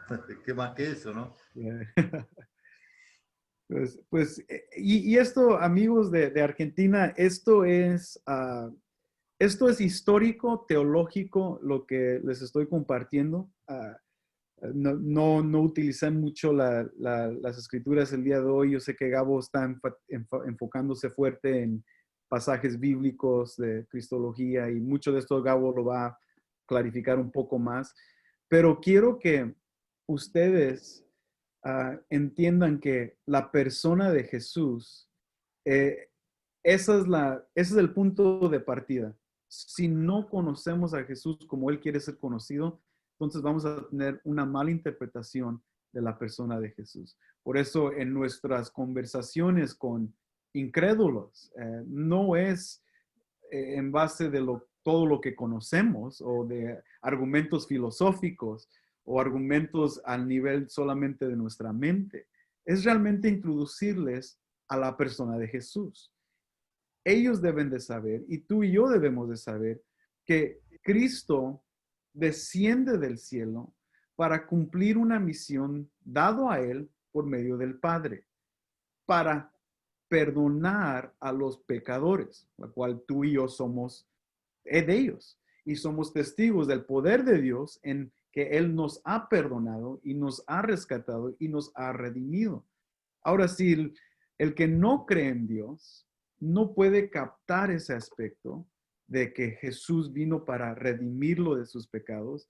¿qué más que eso, no? Pues y esto, amigos de Argentina, esto es histórico, teológico, lo que les estoy compartiendo. No utilicé mucho las escrituras el día de hoy. Yo sé que Gabo está enfocándose fuerte en pasajes bíblicos de cristología y mucho de esto Gabo lo va a clarificar un poco más. Pero quiero que ustedes entiendan que la persona de Jesús, ese es el punto de partida. Si no conocemos a Jesús como Él quiere ser conocido, entonces vamos a tener una mala interpretación de la persona de Jesús. Por eso en nuestras conversaciones con incrédulos, no es en base de todo lo que conocemos o de argumentos filosóficos o argumentos al nivel solamente de nuestra mente. Es realmente introducirles a la persona de Jesús. Ellos deben de saber, y tú y yo debemos de saber, que Cristo desciende del cielo para cumplir una misión dado a Él por medio del Padre, para perdonar a los pecadores, la cual tú y yo somos de ellos, y somos testigos del poder de Dios en que Él nos ha perdonado y nos ha rescatado y nos ha redimido. Ahora, si el que no cree en Dios no puede captar ese aspecto de que Jesús vino para redimirlo de sus pecados,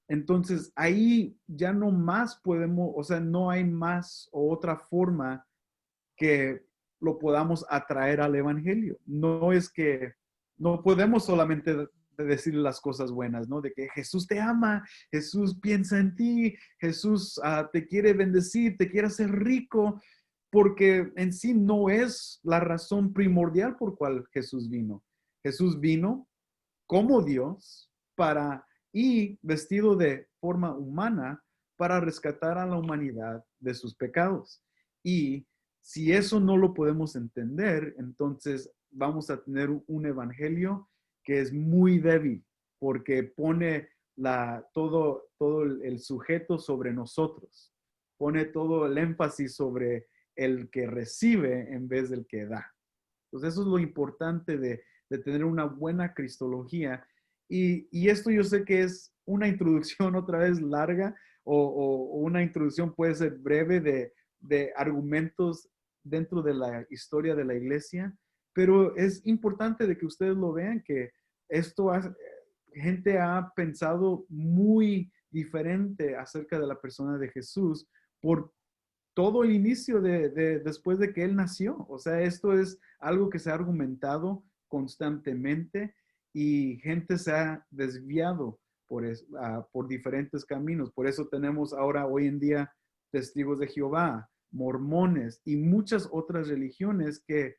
entonces ahí ya no más podemos, o sea, no hay más o otra forma que lo podamos atraer al evangelio. No es que no podemos solamente decir las cosas buenas, ¿no? De que Jesús te ama, Jesús piensa en ti, Jesús te quiere bendecir, te quiere hacer rico, porque en sí no es la razón primordial por cual Jesús vino. Jesús vino como Dios y vestido de forma humana para rescatar a la humanidad de sus pecados. Y si eso no lo podemos entender, entonces vamos a tener un evangelio que es muy débil porque pone todo el sujeto sobre nosotros, pone todo el énfasis sobre el que recibe en vez del que da. Entonces eso es lo importante de tener una buena cristología. Y esto yo sé que es una introducción otra vez larga o una introducción puede ser breve de argumentos dentro de la historia de la iglesia, pero es importante de que ustedes lo vean, que gente ha pensado muy diferente acerca de la persona de Jesús por todo el inicio después de que él nació. O sea, esto es algo que se ha argumentado constantemente y gente se ha desviado por diferentes caminos. Por eso tenemos ahora, hoy en día, testigos de Jehová, mormones y muchas otras religiones que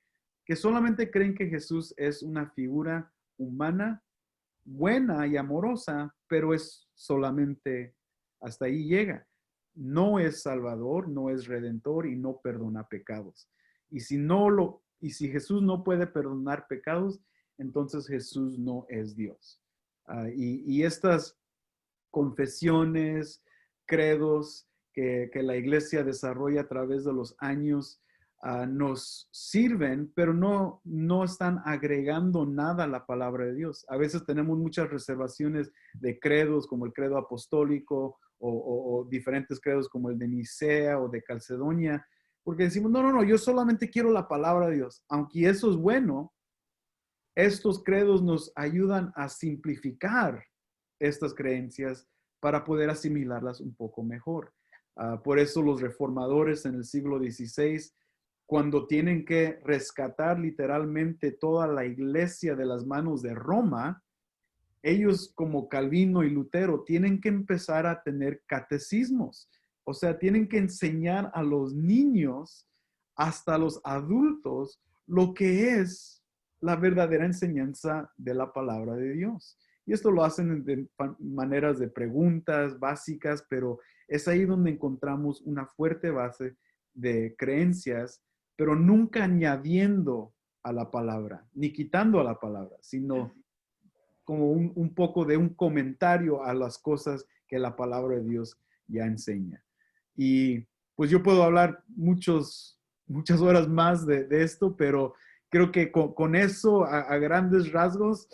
solamente creen que Jesús es una figura humana, buena y amorosa, pero es solamente hasta ahí llega. No es Salvador, no es Redentor y no perdona pecados. Y si Jesús no puede perdonar pecados, entonces Jesús no es Dios. Y estas confesiones, credos que la iglesia desarrolla a través de los años nos sirven, pero no están agregando nada a la palabra de Dios. A veces tenemos muchas reservaciones de credos como el credo apostólico o diferentes credos como el de Nicea o de Calcedonia, porque decimos, no, yo solamente quiero la palabra de Dios. Aunque eso es bueno, estos credos nos ayudan a simplificar estas creencias para poder asimilarlas un poco mejor. Por eso los reformadores en el siglo XVI, cuando tienen que rescatar literalmente toda la iglesia de las manos de Roma, ellos como Calvino y Lutero tienen que empezar a tener catecismos. O sea, tienen que enseñar a los niños hasta los adultos lo que es la verdadera enseñanza de la palabra de Dios. Y esto lo hacen de maneras de preguntas básicas, pero es ahí donde encontramos una fuerte base de creencias, pero nunca añadiendo a la palabra, ni quitando a la palabra, sino como un poco de un comentario a las cosas que la palabra de Dios ya enseña. Y pues yo puedo hablar muchas horas más de esto, pero creo que con eso, a grandes rasgos,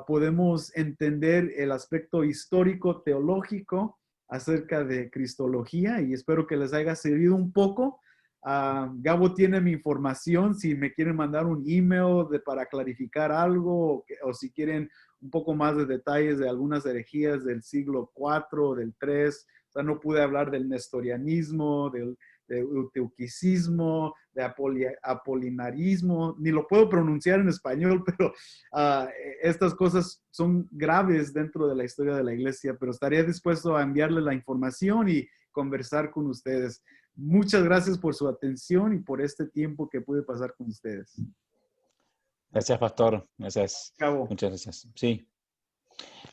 podemos entender el aspecto histórico, teológico acerca de cristología y espero que les haya servido un poco. Gabo tiene mi información si me quieren mandar un email para clarificar algo o si quieren un poco más de detalles de algunas herejías del siglo IV, del III. O sea, no pude hablar del nestorianismo, del euteuquicismo, de apolinarismo, ni lo puedo pronunciar en español, pero estas cosas son graves dentro de la historia de la iglesia, pero estaría dispuesto a enviarles la información y conversar con ustedes. Muchas gracias por su atención y por este tiempo que pude pasar con ustedes. Gracias, Pastor. Gracias. Cabo. Muchas gracias. Sí.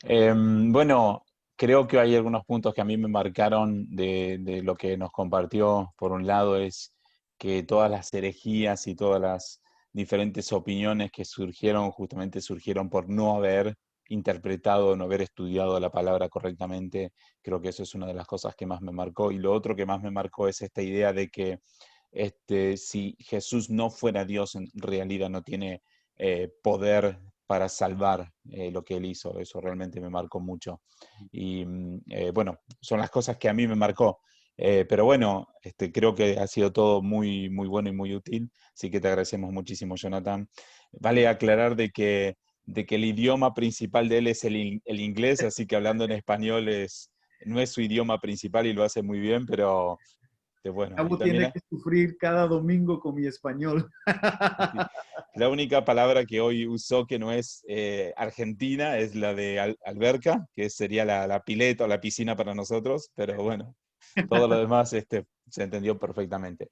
Bueno, creo que hay algunos puntos que a mí me marcaron de lo que nos compartió. Por un lado es que todas las herejías y todas las diferentes opiniones que surgieron, justamente surgieron por no haber interpretado, no haber estudiado la palabra correctamente. Creo que eso es una de las cosas que más me marcó. Y lo otro que más me marcó es esta idea de que si Jesús no fuera Dios, en realidad no tiene poder para salvar lo que él hizo. Eso realmente me marcó mucho. Y bueno, son las cosas que a mí me marcó. Pero bueno, creo que ha sido todo muy, muy bueno y muy útil. Así que te agradecemos muchísimo, Jonathan. Vale aclarar de que el idioma principal de él es el inglés, así que hablando en español no es su idioma principal y lo hace muy bien, pero bueno. Gabo tiene que sufrir cada domingo con mi español. Sí. La única palabra que hoy usó que no es argentina es la de alberca, que sería la pileta o la piscina para nosotros, pero bueno, todo lo demás se entendió perfectamente.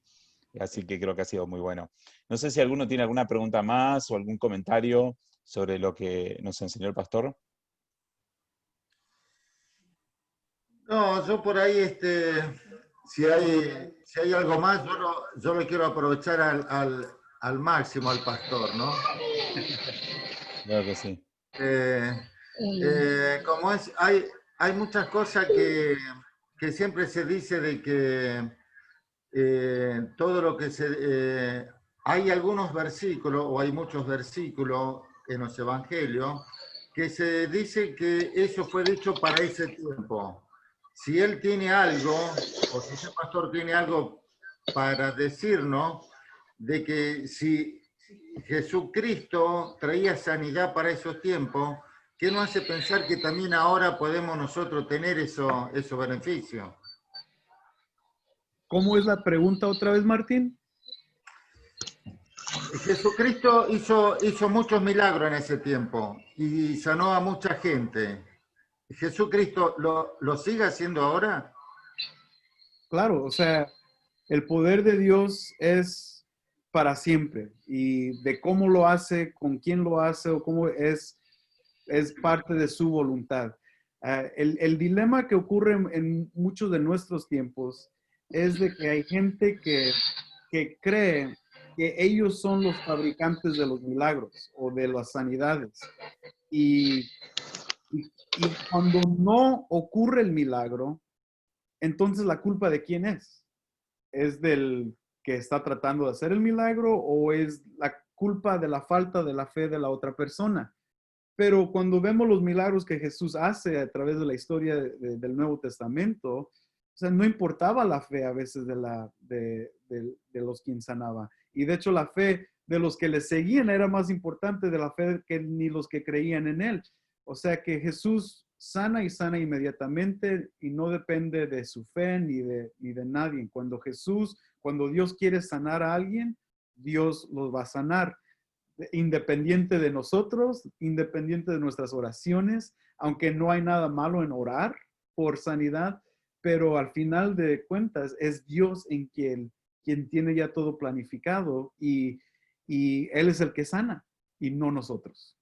Así que creo que ha sido muy bueno. No sé si alguno tiene alguna pregunta más o algún comentario sobre lo que nos enseñó el pastor. No, yo por ahí, si hay algo más, yo lo quiero aprovechar al máximo al pastor, ¿no? Claro que sí. Como hay muchas cosas que siempre se dice de que todo lo que hay algunos versículos, o hay muchos versículos en los evangelios, que se dice que eso fue dicho para ese tiempo. Si él tiene algo, o si ese pastor tiene algo para decirnos, de que si Jesucristo traía sanidad para esos tiempos, ¿qué nos hace pensar que también ahora podemos nosotros tener esos beneficios? ¿Cómo es la pregunta otra vez, Martín? Jesucristo hizo muchos milagros en ese tiempo y sanó a mucha gente. ¿Jesucristo lo sigue haciendo ahora? Claro, o sea, el poder de Dios es para siempre y de cómo lo hace, con quién lo hace o cómo es parte de su voluntad. El dilema que ocurre en muchos de nuestros tiempos es de que hay gente que cree que ellos son los fabricantes de los milagros o de las sanidades. Y, y cuando no ocurre el milagro, entonces la culpa de quién es? ¿Es del que está tratando de hacer el milagro o es la culpa de la falta de la fe de la otra persona? Pero cuando vemos los milagros que Jesús hace a través de la historia del Nuevo Testamento, o sea, no importaba la fe a veces de los quien sanaba. Y de hecho la fe de los que le seguían era más importante de la fe que ni los que creían en él. O sea que Jesús sana y sana inmediatamente y no depende de su fe ni de nadie. Cuando Dios quiere sanar a alguien, Dios los va a sanar independiente de nosotros, independiente de nuestras oraciones, aunque no hay nada malo en orar por sanidad, pero al final de cuentas es Dios en quien tiene ya todo planificado y Él es el que sana y no nosotros.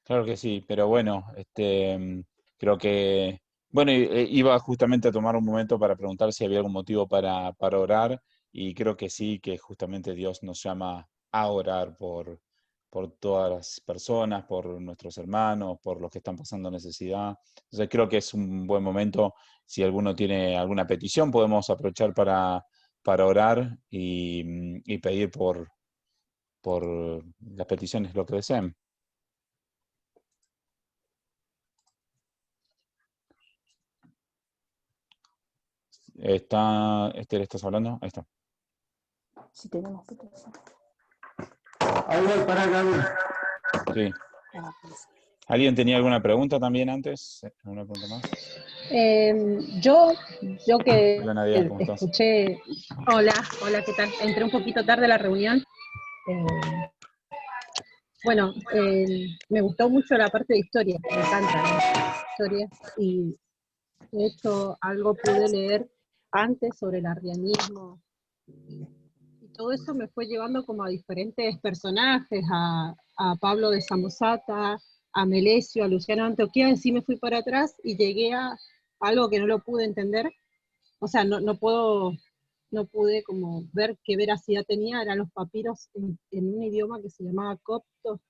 Claro que sí, pero bueno, creo que, bueno, iba justamente a tomar un momento para preguntar si había algún motivo para orar, y creo que sí, que justamente Dios nos llama a orar por todas las personas, por nuestros hermanos, por los que están pasando necesidad. Entonces creo que es un buen momento, si alguno tiene alguna petición, podemos aprovechar para orar y pedir por las peticiones, lo que deseen. ¿Le estás hablando? Ahí está. Si tenemos petición. Ahí voy, para Gabriel. Sí. Pues. ¿Alguien tenía alguna pregunta también antes? ¿Alguna pregunta más? Yo que Hola Nadia, ¿cómo estás? escuché, hola, ¿qué tal? Entré un poquito tarde a la reunión. Me gustó mucho la parte de historia, me encanta la historia, y de hecho algo pude leer antes sobre el arrianismo, y todo eso me fue llevando como a diferentes personajes, a Pablo de Samosata, a Melesio, a Luciano de Antioquía, y sí me fui para atrás y llegué a algo que no lo pude entender, o sea, no pude como ver qué veracidad tenía, eran los papiros en un idioma que se llamaba copto,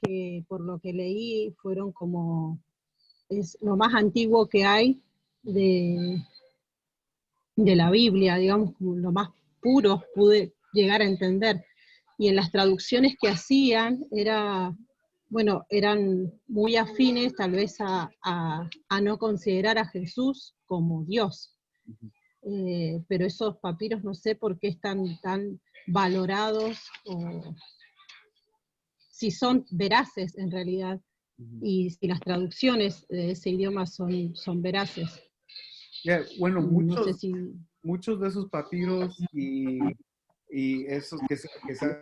que por lo que leí fueron como, es lo más antiguo que hay de la Biblia, digamos, como lo más puro pude llegar a entender. Y en las traducciones que hacían eran muy afines tal vez a no considerar a Jesús como Dios. Pero esos papiros no sé por qué están tan valorados, o si son veraces en realidad, y si las traducciones de ese idioma son veraces. Bueno, No sé si... muchos de esos papiros y esos que se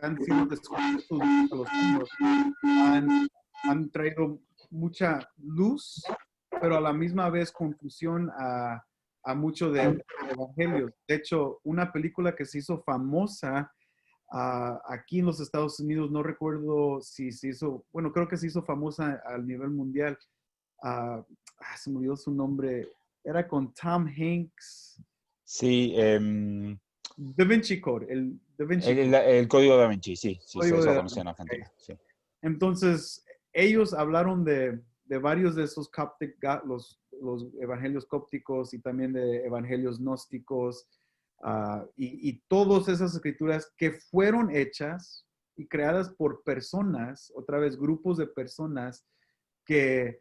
han sido descubiertos a los años han traído mucha luz, pero a la misma vez confusión a muchos de los evangelios. De hecho, una película que se hizo famosa aquí en los Estados Unidos, no recuerdo si se hizo, bueno, creo que se hizo famosa a nivel mundial. Se me olvidó su nombre. Era con Tom Hanks. Sí, Da Vinci Code, el Da Vinci Code. El código Da Vinci, sí, se Código hizo de conocido en Argentina. Sí. Entonces, ellos hablaron de varios de esos los evangelios cópticos y también de evangelios gnósticos. y todas esas escrituras que fueron hechas y creadas por personas, otra vez grupos de personas que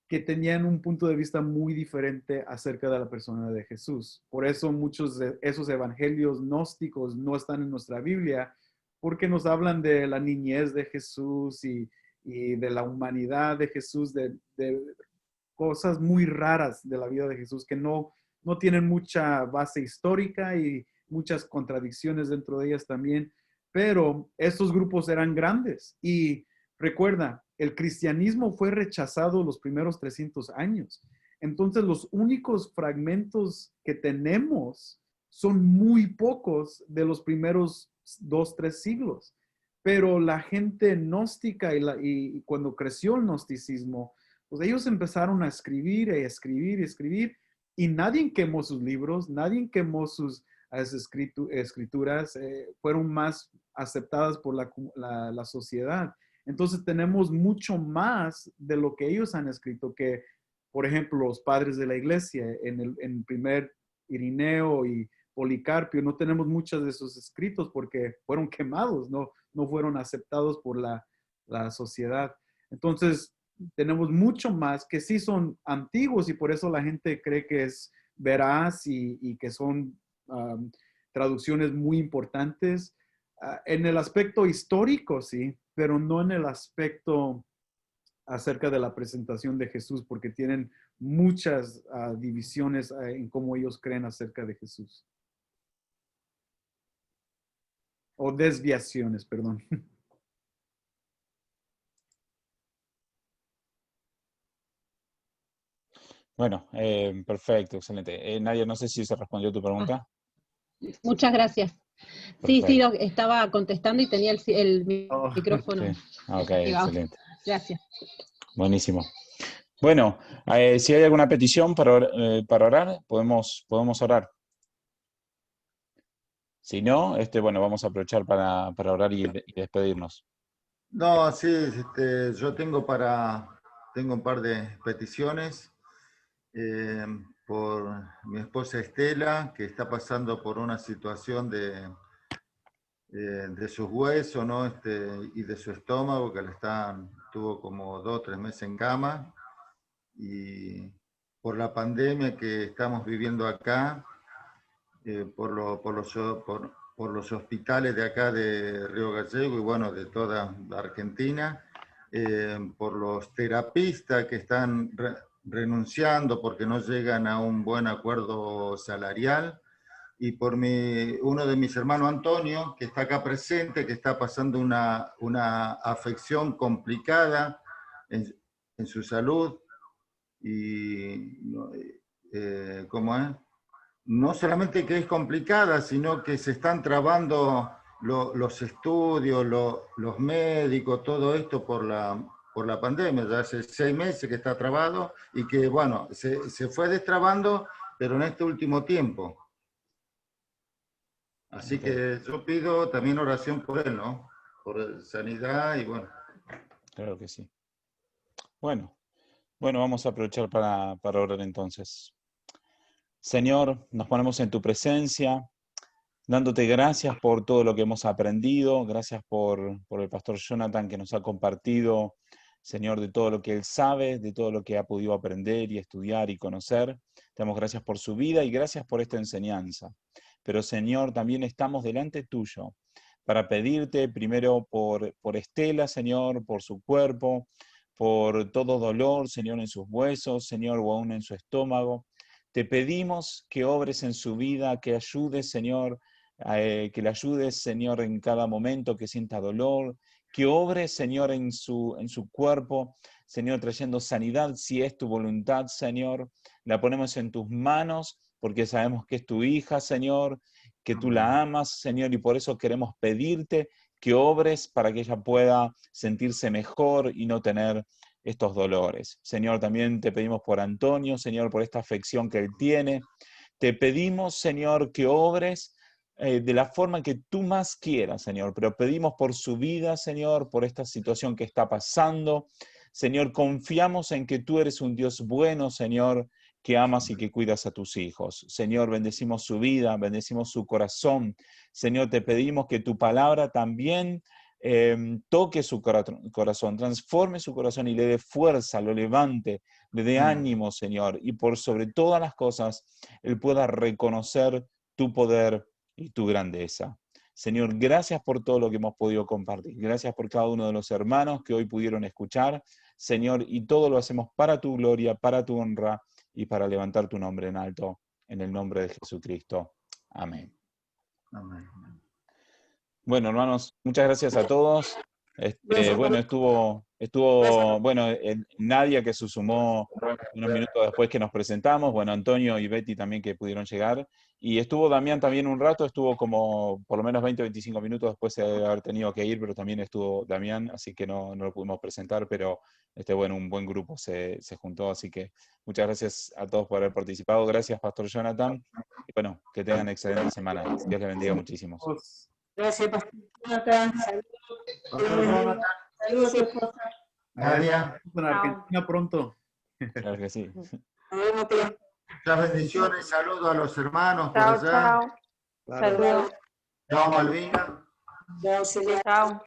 tenían un punto de vista muy diferente acerca de la persona de Jesús. Por eso muchos de esos evangelios gnósticos no están en nuestra Biblia, porque nos hablan de la niñez de Jesús y de la humanidad de Jesús, de cosas muy raras de la vida de Jesús que no tienen mucha base histórica y muchas contradicciones dentro de ellas también, pero estos grupos eran grandes y recuerda, el cristianismo fue rechazado los primeros 300 años. Entonces, los únicos fragmentos que tenemos son muy pocos de los primeros 2-3 siglos. Pero la gente gnóstica y cuando creció el gnosticismo, pues ellos empezaron a escribir y escribir y escribir y nadie quemó sus libros, nadie quemó sus escrituras, fueron más aceptadas por la sociedad. Entonces tenemos mucho más de lo que ellos han escrito que, por ejemplo, los padres de la iglesia, en el primer Irineo y Policarpio, no tenemos muchos de esos escritos porque fueron quemados, no fueron aceptados por la sociedad. Entonces tenemos mucho más que sí son antiguos y por eso la gente cree que es veraz y que son traducciones muy importantes. En el aspecto histórico, sí, pero no en el aspecto acerca de la presentación de Jesús, porque tienen muchas divisiones en cómo ellos creen acerca de Jesús. O desviaciones, perdón. Bueno, perfecto, excelente. Nadia, no sé si se respondió tu pregunta. Muchas gracias. Perfecto. Sí, estaba contestando y tenía el micrófono. Sí. Ok, activado. excelente. Gracias. Buenísimo. Bueno, si hay alguna petición para orar, podemos orar. Si no, bueno, vamos a aprovechar para orar y despedirnos. No, sí, yo tengo un par de peticiones por mi esposa Estela, que está pasando por una situación de sus huesos, ¿no? Y de su estómago, que tuvo como 2 o 3 meses en cama, y por la pandemia que estamos viviendo acá, por los hospitales de acá de Río Gallego y bueno, de toda la Argentina, por los terapistas que están renunciando porque no llegan a un buen acuerdo salarial, y por uno de mis hermanos, Antonio, que está acá presente, que está pasando una afección complicada en su salud, y ¿cómo es? No solamente que es complicada, sino que se están trabando los estudios, los médicos, todo esto por la pandemia. Ya hace 6 meses que está trabado y que, bueno, se fue destrabando, pero en este último tiempo. Así que yo pido también oración por él, ¿no? Por sanidad y bueno. Claro que sí. Bueno, vamos a aprovechar para orar entonces. Señor, nos ponemos en tu presencia, dándote gracias por todo lo que hemos aprendido, gracias por el pastor Jonathan que nos ha compartido, Señor, de todo lo que él sabe, de todo lo que ha podido aprender y estudiar y conocer. Te damos gracias por su vida y gracias por esta enseñanza. Pero Señor, también estamos delante tuyo para pedirte primero por Estela, Señor, por su cuerpo, por todo dolor, Señor, en sus huesos, Señor, o aún en su estómago. Te pedimos que obres en su vida, que ayudes, Señor, que le ayudes, Señor, en cada momento que sienta dolor, que obres, Señor, en su cuerpo, Señor, trayendo sanidad, si es tu voluntad, Señor. La ponemos en tus manos, porque sabemos que es tu hija, Señor, que tú la amas, Señor, y por eso queremos pedirte que obres para que ella pueda sentirse mejor y no tener estos dolores. Señor, también te pedimos por Antonio, Señor, por esta afección que él tiene. Te pedimos, Señor, que obres de la forma que tú más quieras, Señor, pero pedimos por su vida, Señor, por esta situación que está pasando. Señor, confiamos en que tú eres un Dios bueno, Señor, que amas y que cuidas a tus hijos. Señor, bendecimos su vida, bendecimos su corazón. Señor, te pedimos que tu palabra también toque su corazón, transforme su corazón y le dé fuerza, lo levante, le dé ánimo, Señor, y por sobre todas las cosas, él pueda reconocer tu poder y tu grandeza. Señor, gracias por todo lo que hemos podido compartir. Gracias por cada uno de los hermanos que hoy pudieron escuchar, Señor, y todo lo hacemos para tu gloria, para tu honra y para levantar tu nombre en alto, en el nombre de Jesucristo. Amén. Amén. Bueno, hermanos, muchas gracias a todos. Bueno, estuvo bueno, Nadia, que se sumó unos minutos después que nos presentamos, bueno, Antonio y Betty también que pudieron llegar, y estuvo Damián también un rato, estuvo como por lo menos 20 o 25 minutos después de haber tenido que ir, pero también estuvo Damián, así que no lo pudimos presentar, pero bueno, un buen grupo se juntó, así que muchas gracias a todos por haber participado. Gracias, Pastor Jonathan, y bueno, que tengan excelente semana. Dios les bendiga muchísimo. Gracias, Pastor Jonathan. Pastor Jonathan. Saludos, esposa. Nadia. En Argentina pronto. Claro que sí. Nos vemos pronto. Muchas bendiciones, saludos a los hermanos por Chao, allá. chao. Claro. Saludos. Chao, Malvina. Chao, Celia. Chao.